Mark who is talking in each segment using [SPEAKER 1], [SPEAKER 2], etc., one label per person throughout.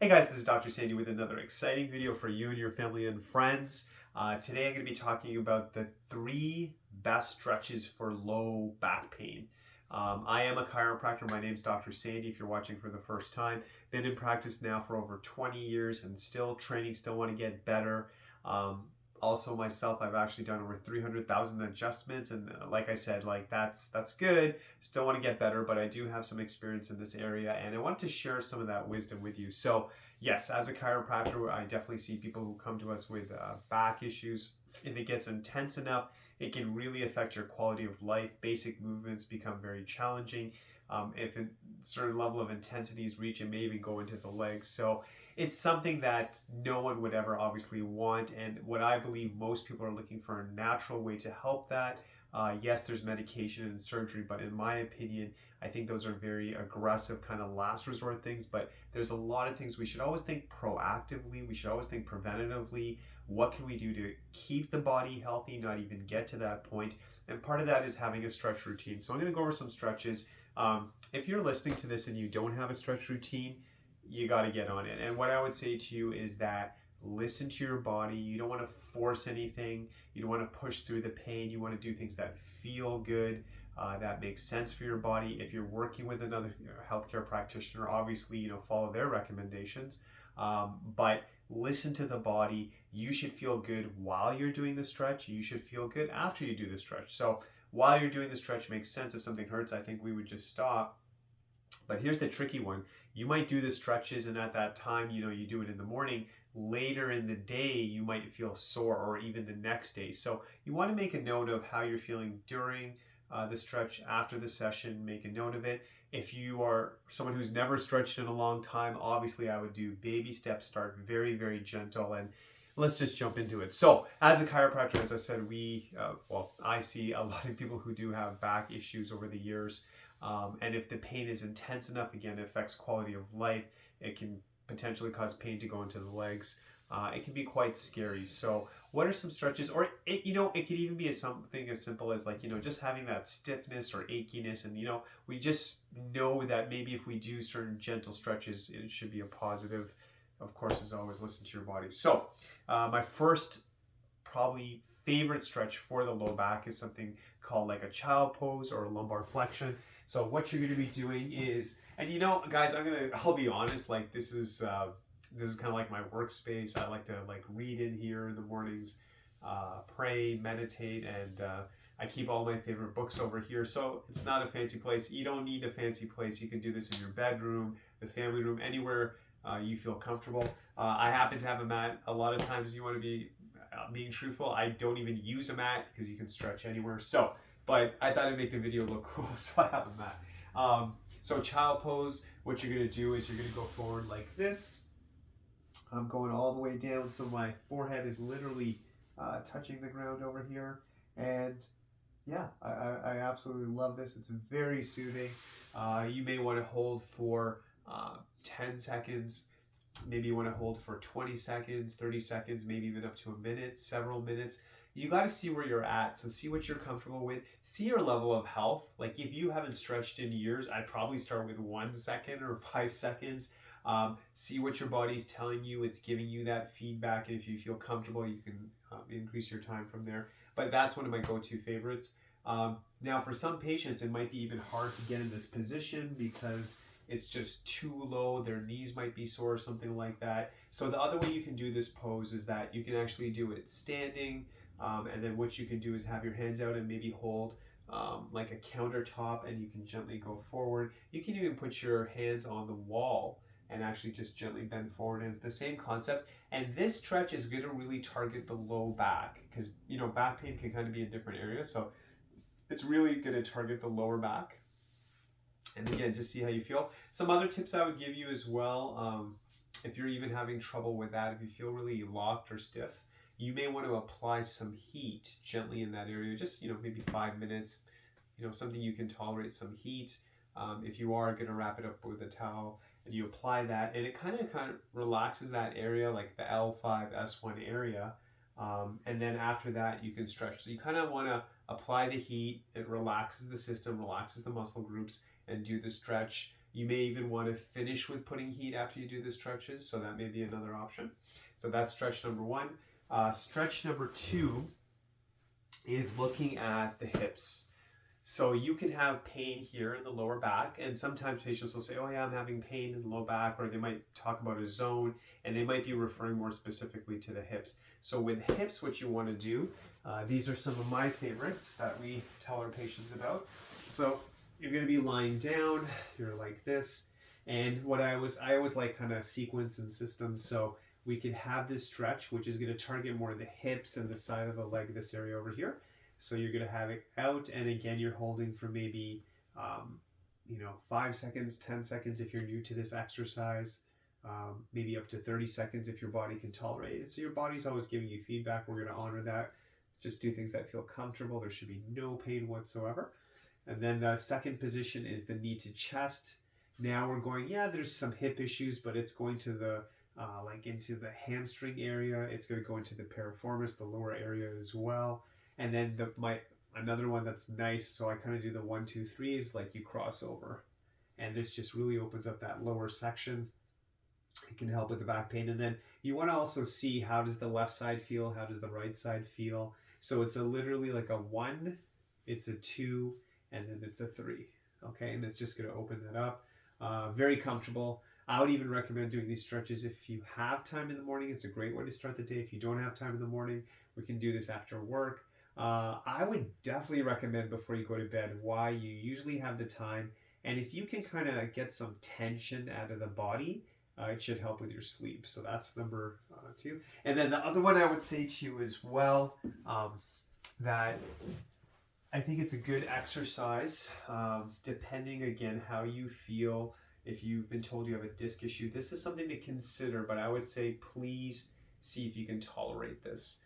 [SPEAKER 1] Hey guys, this is Dr. Sandy with another exciting video for you and your family and friends. Today I'm going to be talking about the 3 best stretches for low back pain. I am a chiropractor. My name's Dr. Sandy if you're watching for the first time. Been in practice now for over 20 years and still training, still want to get better. Also myself, I've actually done over 300,000 adjustments, and like I said, that's good. Still want to get better, but I do have some experience in this area, and I wanted to share some of that wisdom with you. So yes, as a chiropractor, I definitely see people who come to us with back issues. If it gets intense enough, it can really affect your quality of life. Basic movements become very challenging. If a certain level of intensity is reached, it may even go into the legs. So it's something that no one would ever obviously want, and what I believe most people are looking for a natural way to help that. Yes, there's medication and surgery, but in my opinion, I think those are very aggressive kind of last resort things, but there's a lot of things we should always think proactively. We should always think preventatively. What can we do to keep the body healthy, not even get to that point? And part of that is having a stretch routine. So I'm going to go over some stretches. If you're listening to this and you don't have a stretch routine, you got to get on it. And what I would say to you is that listen to your body. You don't want to force anything. You don't want to push through the pain. You want to do things that feel good, that make sense for your body. If you're working with another healthcare practitioner, obviously, follow their recommendations. But listen to the body. You should feel good while you're doing the stretch. You should feel good after you do the stretch. So while you're doing the stretch, makes sense. If something hurts, I think we would just stop. But here's the tricky one. You might do the stretches, and at that time, you do it in the morning. Later in the day, you might feel sore, or even the next day. So you want to make a note of how you're feeling during the stretch, after the session. Make a note of it. If you are someone who's never stretched in a long time, obviously I would do baby steps, start very, very gentle, and let's just jump into it. So as a chiropractor, as I said, I see a lot of people who do have back issues over the years. And if the pain is intense enough, again, it affects quality of life. It can potentially cause pain to go into the legs. It can be quite scary. So what are some stretches? Or it could even be something as simple as just having that stiffness or achiness. And, we just know that maybe if we do certain gentle stretches, it should be a positive. Of course, as always, listen to your body. So my first probably favorite stretch for the low back is something called like a child pose or a lumbar flexion. So what you're going to be doing is, and guys, I'll be honest, this is kind of like my workspace. I like to read in here in the mornings, pray, meditate, and I keep all my favorite books over here. So it's not a fancy place. You don't need a fancy place. You can do this in your bedroom, the family room, anywhere you feel comfortable. I happen to have a mat. A lot of times you want to be being truthful, I don't even use a mat because you can stretch anywhere. So, but I thought I'd make the video look cool, so I have a mat. So child pose, what you're going to do is you're going to go forward like this. I'm going all the way down, so my forehead is literally touching the ground over here. And yeah, I absolutely love this. It's very soothing. You may want to hold for 10 seconds. Maybe you want to hold for 20 seconds, 30 seconds, maybe even up to a minute, several minutes. You got to see where you're at. So see what you're comfortable with. See your level of health. Like if you haven't stretched in years, I'd probably start with 1 second or 5 seconds. See what your body's telling you. It's giving you that feedback. And if you feel comfortable, you can increase your time from there. But that's one of my go-to favorites. Now for some patients, it might be even hard to get in this position because it's just too low, their knees might be sore, something like that. So the other way you can do this pose is that you can actually do it standing, and then what you can do is have your hands out and maybe hold like a countertop, and you can gently go forward. You can even put your hands on the wall and actually just gently bend forward, and it's the same concept. And this stretch is going to really target the low back because back pain can kind of be in different areas, so it's really going to target the lower back. And again, just see how you feel. Some other tips I would give you as well, if you're even having trouble with that, if you feel really locked or stiff, you may want to apply some heat gently in that area, just maybe 5 minutes, something you can tolerate, some heat. If you are going to wrap it up with a towel and you apply that, and it kind of relaxes that area, like the L5, S1 area. And then after that, you can stretch. So you kind of want to apply the heat. It relaxes the system, relaxes the muscle groups, and do the stretch. You may even want to finish with putting heat after you do the stretches, so that may be another option. So that's stretch number one. Stretch number two is looking at the hips. So you can have pain here in the lower back, and sometimes patients will say, oh yeah, I'm having pain in the low back, or they might talk about a zone, and they might be referring more specifically to the hips. So with hips, what you want to do, these are some of my favorites that we tell our patients about. So you're going to be lying down, you're like this, and I always like kind of sequence and systems. So we can have this stretch, which is going to target more of the hips and the side of the leg, this area over here. So you're going to have it out, and again, you're holding for maybe, 5 seconds, 10 seconds if you're new to this exercise, maybe up to 30 seconds if your body can tolerate it. So your body's always giving you feedback. We're going to honor that. Just do things that feel comfortable. There should be no pain whatsoever. And then the second position is the knee to chest. Now we're going, there's some hip issues, but it's going to the, into the hamstring area. It's going to go into the piriformis, the lower area as well. And then another one that's nice, so I kind of do the 1, 2, 3 is like you cross over. And this just really opens up that lower section. It can help with the back pain. And then you want to also see, how does the left side feel? How does the right side feel? So it's literally like a 1, it's a 2, and then it's a 3. Okay, and it's just going to open that up. Very comfortable. I would even recommend doing these stretches if you have time in the morning. It's a great way to start the day. If you don't have time in the morning, we can do this after work. I would definitely recommend before you go to bed, why you usually have the time. And if you can kind of get some tension out of the body, it should help with your sleep. So that's number 2. And then the other one I would say to you as well, that I think it's a good exercise, depending again how you feel. If you've been told you have a disc issue, this is something to consider, but I would say please see if you can tolerate this.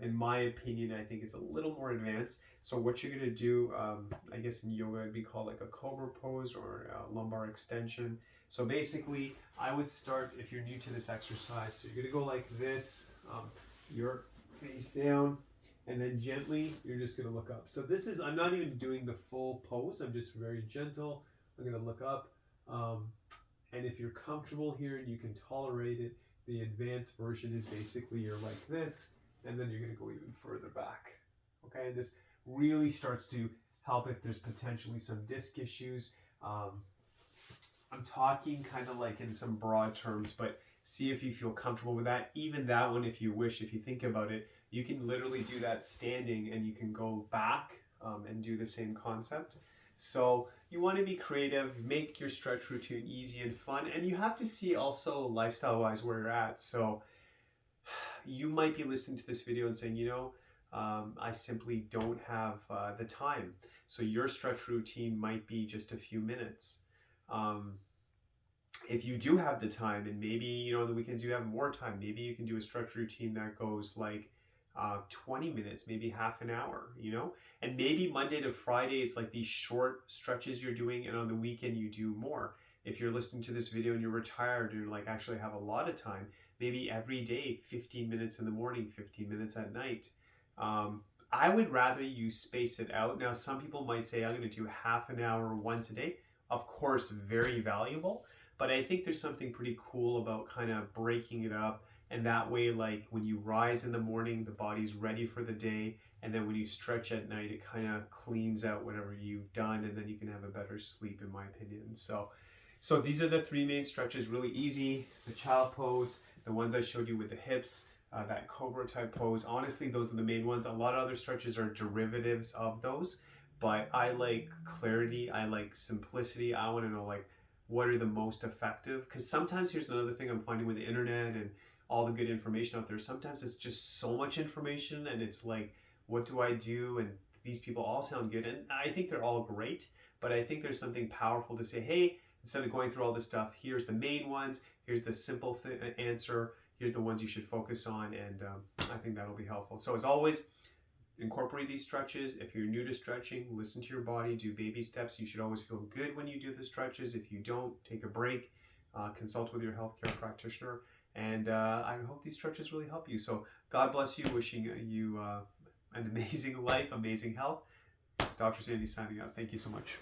[SPEAKER 1] In my opinion, I think it's a little more advanced. So what you're going to do, I guess in yoga it'd be called like a cobra pose or a lumbar extension. So basically, I would start, if you're new to this exercise, so you're going to go like this, your face down, and then gently, you're just going to look up. So this is, I'm not even doing the full pose, I'm just very gentle. I'm going to look up. And if you're comfortable here and you can tolerate it, the advanced version is basically you're like this, and then you're going to go even further back. Okay, and this really starts to help if there's potentially some disc issues. I'm talking kind of like in some broad terms, but see if you feel comfortable with that. Even that one, if you wish, if you think about it, you can literally do that standing, and you can go back and do the same concept. So you want to be creative, make your stretch routine easy and fun, and you have to see also lifestyle-wise where you're at. So you might be listening to this video and saying, I simply don't have the time. So your stretch routine might be just a few minutes. If you do have the time, and maybe, the weekends you have more time, maybe you can do a stretch routine that goes like 20 minutes, maybe half an hour, and maybe Monday to Friday is like these short stretches you're doing, and on the weekend you do more. If you're listening to this video and you're retired and you're like, actually have a lot of time, maybe every day, 15 minutes in the morning, 15 minutes at night. I would rather you space it out. Now, some people might say, I'm going to do half an hour once a day. Of course, very valuable, but I think there's something pretty cool about kind of breaking it up. And that way, like when you rise in the morning, the body's ready for the day. And then when you stretch at night, it kind of cleans out whatever you've done. And then you can have a better sleep, in my opinion. So these are the 3 main stretches, really easy. The child pose, the ones I showed you with the hips, that cobra type pose. Honestly, those are the main ones. A lot of other stretches are derivatives of those. But I like clarity. I like simplicity. I want to know like what are the most effective. Because sometimes here's another thing I'm finding with the internet and all the good information out there. Sometimes it's just so much information, and it's like, what do I do? And these people all sound good, and I think they're all great, but I think there's something powerful to say, hey, instead of going through all this stuff, here's the main ones, here's the simple answer, here's the ones you should focus on, and I think that'll be helpful. So as always, incorporate these stretches. If you're new to stretching, listen to your body, do baby steps. You should always feel good when you do the stretches. If you don't, take a break, consult with your healthcare practitioner. And I hope these stretches really help you. So God bless you, wishing you an amazing life, amazing health. Dr. Sandy signing out. Thank you so much.